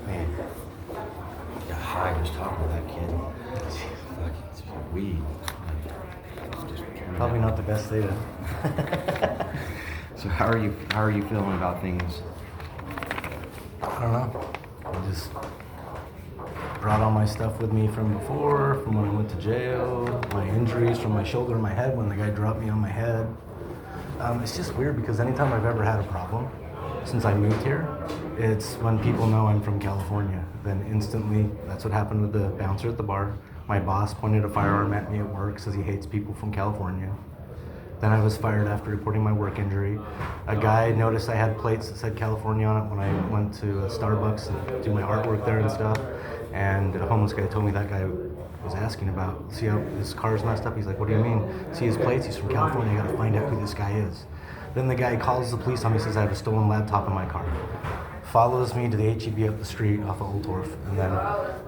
Man, I got high just talking to that kid. It's weed. Probably not the best theta. So how are you feeling about things? I don't know. I just brought all my stuff with me from before, from when I went to jail, my injuries from my shoulder and my head when the guy dropped me on my head. It's just weird because anytime I've ever had a problem since I moved here, it's when people know I'm from California. Then instantly, that's what happened with the bouncer at the bar. My boss pointed a firearm at me at work, says he hates people from California. Then I was fired after reporting my work injury. A guy noticed I had plates that said California on it when I went to Starbucks and do my artwork there and stuff. And a homeless guy told me that guy was asking about, see how his car's messed up? He's like, what do you mean? See his plates? He's from California. I gotta find out who this guy is. Then the guy calls the police on me, says I have a stolen laptop in my car. Follows me to the HEB up the street off of Old Torf. And then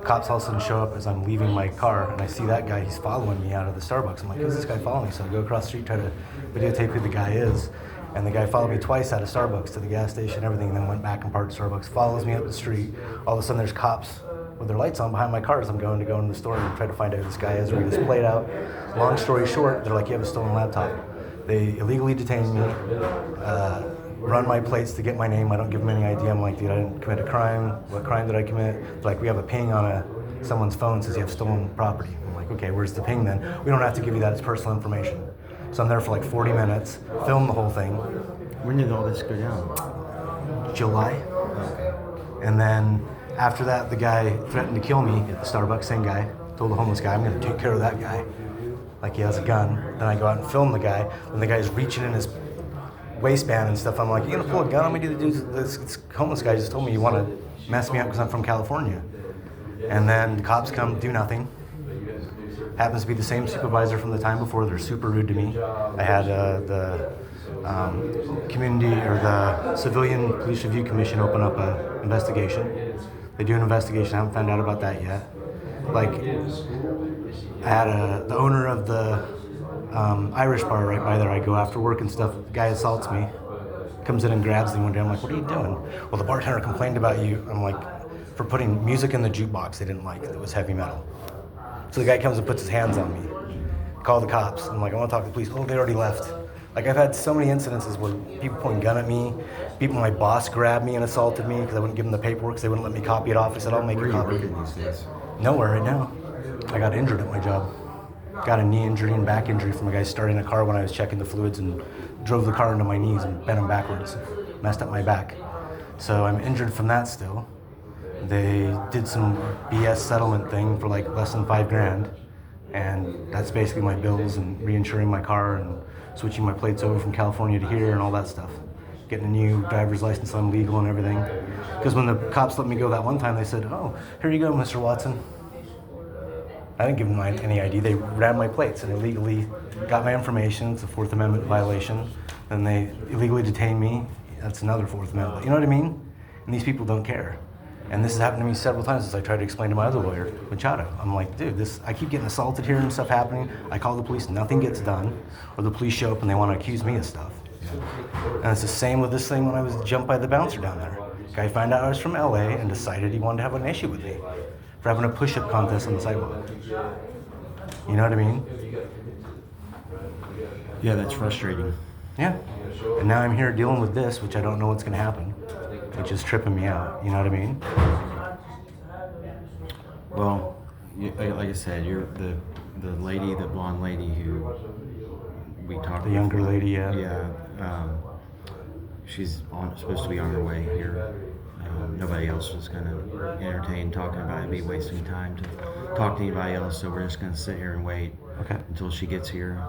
cops all of a sudden show up as I'm leaving my car, and I see that guy, he's following me out of the Starbucks. I'm like, who's this guy following me? So I go across the street, try to videotape who the guy is. And the guy followed me twice out of Starbucks to the gas station, everything, and then went back and parked Starbucks, follows me up the street. All of a sudden there's cops with their lights on behind my car as I'm going into the store and try to find out who this guy is, read his plate out. Long story short, they're like, you have a stolen laptop. They illegally detained me, run my plates to get my name. I don't give them any ID. I'm like, dude, I didn't commit a crime. What crime did I commit? They're like, we have a ping on someone's phone, says you have stolen property. I'm like, okay, where's the ping then? We don't have to give you that, it's personal information. So I'm there for like 40 minutes, film the whole thing. When did all this go down? July. And then after that, the guy threatened to kill me at the Starbucks, same guy. Told the homeless guy, I'm gonna take care of that guy. Like he has a gun. Then I go out and film the guy. When the guy's reaching in his waistband and stuff, I'm like, you gonna pull a gun on me? This homeless guy just told me you wanna mess me up because I'm from California. And then the cops come, do nothing. Happens to be the same supervisor from the time before. They're super rude to me. I had the community or the Civilian Police Review Commission open up an investigation. They do an investigation. I haven't found out about that yet. Like, I had the owner of the Irish bar right by there. I go after work and stuff. The guy assaults me, comes in and grabs me one day. I'm like, what are you doing? Well, the bartender complained about you. I'm like, for putting music in the jukebox they didn't like. It was heavy metal. So the guy comes and puts his hands on me. Call the cops. I'm like, I want to talk to the police. Oh, they already left. Like, I've had so many incidences where people pointing a gun at me. My boss grabbed me and assaulted me because I wouldn't give them the paperwork because they wouldn't let me copy it off. I said, I'll make a copy. Where are you working these days? Nowhere right now. I got injured at my job. Got a knee injury and back injury from a guy starting a car when I was checking the fluids and drove the car into my knees and bent them backwards. Messed up my back. So I'm injured from that still. They did some BS settlement thing for like less than $5,000. And that's basically my bills and reinsuring my car and switching my plates over from California to here and all that stuff. Getting a new driver's license, I'm legal and everything. Because when the cops let me go that one time, they said, oh, here you go, Mr. Watson. I didn't give them any ID. They grabbed my plates and illegally got my information. It's a Fourth Amendment violation. Then they illegally detained me. That's another Fourth Amendment. You know what I mean? And these people don't care. And this has happened to me several times as I tried to explain to my other lawyer, Machado. I'm like, dude, I keep getting assaulted here and stuff happening. I call the police, nothing gets done. Or the police show up and they want to accuse me of stuff. And it's the same with this thing when I was jumped by the bouncer down there. Guy found out I was from LA and decided he wanted to have an issue with me for having a push-up contest on the sidewalk. You know what I mean? Yeah, that's frustrating. Yeah. And now I'm here dealing with this, which I don't know what's going to happen, which is tripping me out. You know what I mean? Well, like I said, you're the lady, the blonde lady who we talked. The younger lady, yeah. Yeah. She's supposed to be on her way here. Nobody else was going to entertain talking about it, be wasting time to talk to anybody else, so we're just going to sit here and wait until she gets here.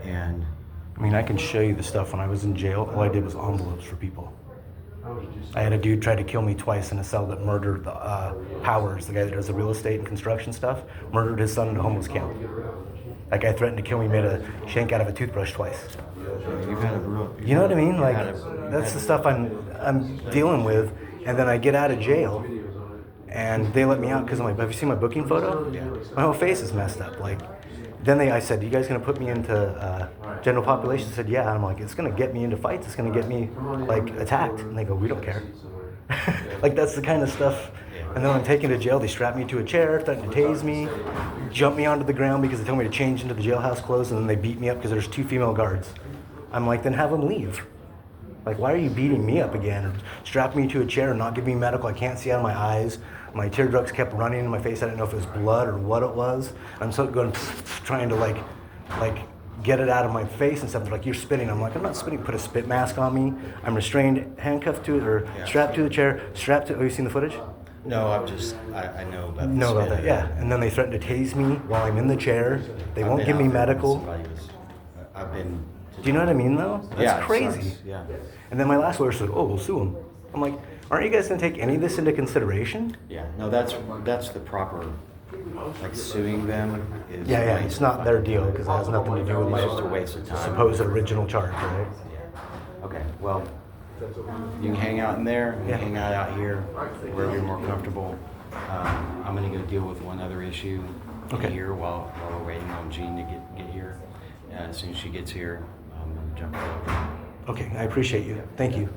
And I mean, I can show you the stuff when I was in jail. All I did was envelopes for people. I had a dude try to kill me twice in a cell that murdered the Powers, the guy that does the real estate and construction stuff, murdered his son in a homeless camp. That guy threatened to kill me, made a shank out of a toothbrush twice. You've had a you know what I mean? Like, that's the stuff I'm dealing with. And then I get out of jail, and they let me out because have you seen my booking photo? Yeah. My whole face is messed up. Like, then I said, you guys gonna put me into general population? They said, yeah. And I'm like, it's gonna get me into fights. It's gonna get me like attacked. And they go, we don't care. Like that's the kind of stuff. And then when I'm taken to jail, they strap me to a chair, threaten to tase me, jump me onto the ground because they told me to change into the jailhouse clothes, and then they beat me up because there's 2 female guards. I'm like, then have them leave. Like, why are you beating me up again? And strap me to a chair and not give me medical. I can't see out of my eyes. My tear ducts kept running in my face. I didn't know if it was blood or what it was. I'm so going trying to like get it out of my face and stuff. They're like, you're spitting. I'm like, I'm not spitting. Put a spit mask on me. I'm restrained, handcuffed to it, or strapped to the chair. Strapped to. Have you seen the footage? No, I know about know about that. Yeah. And then they threaten to tase me while I'm in the chair. They won't give me medical. I've been. Do you know what I mean, though? That's crazy. Yeah. And then my last lawyer said, "Oh, we'll sue him." I'm like, "Aren't you guys going to take any of this into consideration?" Yeah. No, that's the proper. Like suing them is. Yeah. It's not their deal because it has nothing to do with my It's just a waste of time. supposed original charge, right? Yeah. Okay. Well, you can hang out in there. You can hang out here, wherever you're more comfortable. I'm gonna go deal with one other issue here while we're waiting on Jean to get here. As soon as she gets here, I'm gonna jump over. Okay, I appreciate you. Thank you.